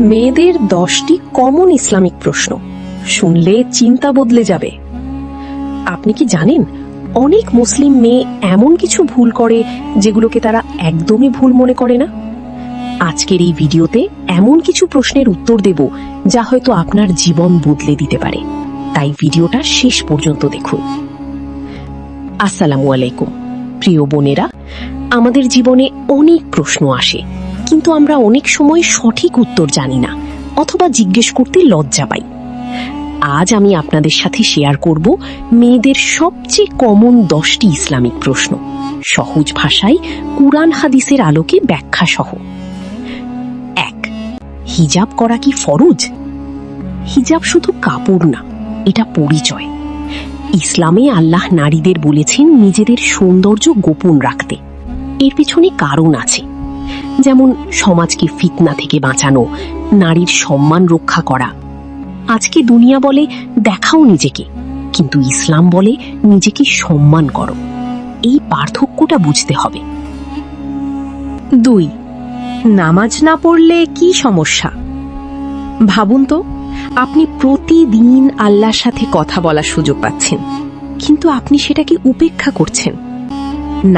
মেয়েদের 10টি common Islamic প্রশ্ন শুনলে চিন্তা বদলে যাবে। আপনি কি জানেন অনেক মুসলিম মেয়ে এমন কিছু ভুল করে যেগুলোকে তারা একদমই ভুল মনে করে না? আজকের এই ভিডিওতে এমন কিছু প্রশ্নের উত্তর দেব যা হয়তো আপনার জীবন বদলে দিতে পারে, তাই ভিডিওটা শেষ পর্যন্ত দেখুন। আসসালামু আলাইকুম প্রিয় বোনেরা, আমাদের জীবনে অনেক প্রশ্ন আসে, কিন্তু আমরা অনেক সময় সঠিক উত্তর জানি না অথবা জিজ্ঞেস করতে লজ্জা পাই। আজ আমি আপনাদের সাথে শেয়ার করব মেয়েদের সবচেয়ে কমন 10টি ইসলামিক প্রশ্ন, সহজ ভাষায় কুরআন হাদিসের আলোকে ব্যাখ্যা সহ। 1. হিজাব করা কি ফরজ? হিজাব শুধু কাপড় না, এটা পরিচয়। ইসলামে আল্লাহ নারীদের বলেছেন নিজেদের সৌন্দর্য গোপন রাখতে। এর পিছনে কারণ আছে, যেমন সমাজকে ফিতনা থেকে বাঁচানো, নারীর সম্মান রক্ষা করা। আজকে দুনিয়া বলে দেখাও নিজেকে, কিন্তু ইসলাম বলে নিজেকে সম্মান করো। এই পার্থক্যটা বুঝতে হবে। 2. নামাজ না পড়লে কি সমস্যা? ভাবুন তো, আপনি প্রতিদিন আল্লাহর সাথে কথা বলার সুযোগ পাচ্ছেন, কিন্তু আপনি সেটাকে উপেক্ষা করছেন।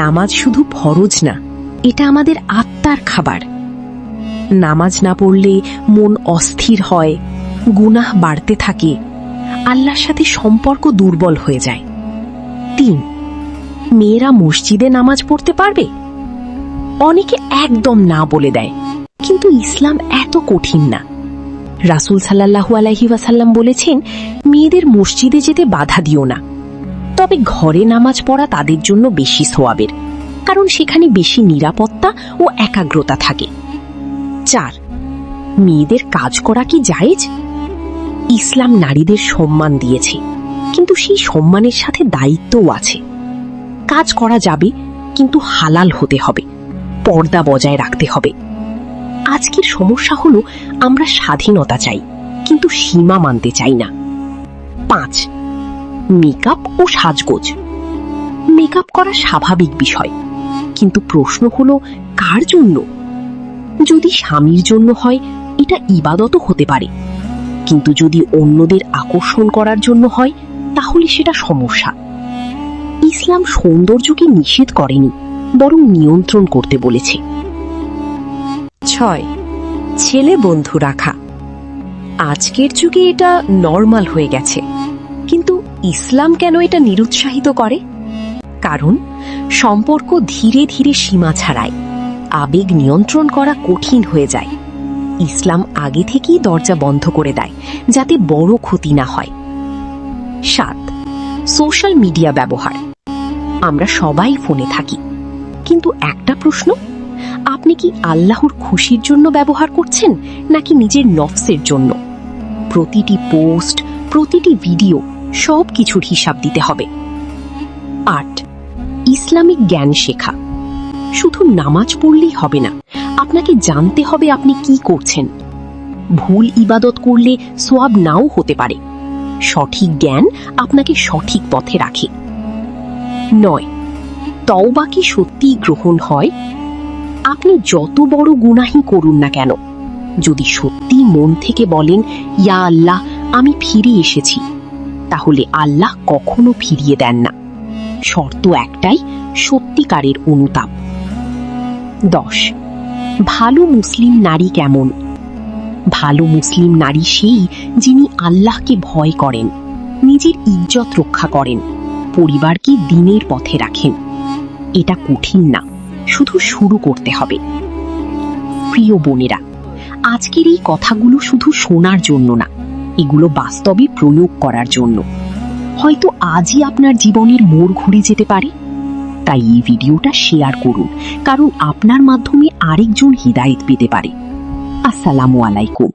নামাজ শুধু ফরজ না, এটা আমাদের আত্মার খাবার। নামাজ না পড়লে মন অস্থির হয়, গুনাহ বাড়তে থাকে, আল্লাহর সাথে সম্পর্ক দুর্বল হয়ে যায়। 3. মেয়েরা মসজিদে নামাজ পড়তে পারবে? অনেকে একদম না বলে দেয়, কিন্তু ইসলাম এত কঠিন না। রাসূল সাল্লাল্লাহু আলাইহি ওয়াসাল্লাম বলেছেন, মেয়েদের মসজিদে যেতে বাধা দিও না, তবে ঘরে নামাজ পড়া তাদের জন্য বেশি সওয়াবের, কারণ সেখানে বেশি নিরাপত্তা ও একাগ্রতা থাকে। 4. মেয়েদের কাজ করা কি জায়েজ? ইসলাম নারীদের সম্মান দিয়েছে, কিন্তু সেই সম্মানের সাথে দায়িত্বও আছে। কাজ করা যাবে, কিন্তু হালাল হতে হবে, পর্দা বজায় রাখতে হবে। আজকের সমস্যা হলো আমরা স্বাধীনতা চাই, কিন্তু সীমা মানতে চাই না। 5. মেকআপ ও সাজগোজ। মেকআপ করা স্বাভাবিক বিষয়, কিন্তু প্রশ্ন হলো কার জন্য? যদি স্বামীর জন্য হয়, এটা ইবাদতও হতে পারে, কিন্তু যদি অন্যদের আকর্ষণ করার জন্য হয়, তাহলে সেটা সমস্যা। ইসলাম সৌন্দর্যকে নিষেধ করেনি, বরং নিয়ন্ত্রণ করতে বলেছে। 6. ছেলে বন্ধু রাখা। আজকের যুগে এটা নরমাল হয়ে গেছে, কিন্তু ইসলাম কেন এটা নিরুৎসাহিত করে? কারণ সম্পর্ক ধীরে ধীরে সীমা ছাড়ায়, আবেগ নিয়ন্ত্রণ করা কঠিন হয়ে যায়। ইসলাম আগে থেকেই দরজা বন্ধ করে দেয়, যাতে বড় ক্ষতি না হয়। 7. সোশ্যাল মিডিয়া ব্যবহার। আমরা সবাই ফোনে থাকি, কিন্তু একটা প্রশ্ন, আপনি কি আল্লাহর খুশির জন্য ব্যবহার করছেন নাকি নিজের নফসের জন্য? প্রতিটি পোস্ট, প্রতিটি ভিডিও, সব কিছুর হিসাব দিতে হবে। 8. ইসলামিক জ্ঞান শেখা। শুধু নামাজ পড়লেই হবে না, আপনাকে জানতে হবে আপনি কি করছেন। ভুল ইবাদত করলে সওয়াব নাও হতে পারে। সঠিক জ্ঞান আপনাকে সঠিক পথে রাখে। 9. তওবা কি সত্যিই গ্রহণ হয়? আপনি যত বড় গুনাহই করুন না কেন, যদি সত্যি মন থেকে বলেন ইয়া আল্লাহ আমি ফিরে এসেছি, তাহলে আল্লাহ কখনো ফিরিয়ে দেন না। শর্ত একটাই, সত্যিকারের অনুতাপ। 10. ভালো মুসলিম নারী কেমন? ভালো মুসলিম নারী সেই যিনি আল্লাহকে ভয় করেন, নিজের ইজ্জত রক্ষা করেন, পরিবারকে দ্বীনের পথে রাখেন। এটা কঠিন না, শুধু শুরু করতে হবে। প্রিয় বোনেরা, আজকের এই কথাগুলো শুধু শোনার জন্য না, এগুলো বাস্তবে প্রয়োগ করার জন্য। হয়তো আজই আপনার জীবনের মোড় ঘুরে যেতে পারে। তাই এই ভিডিওটা শেয়ার করুন, কারণ আপনার মাধ্যমে আরেকজন হিদায়াত পেতে পারে। আসসালামু আলাইকুম।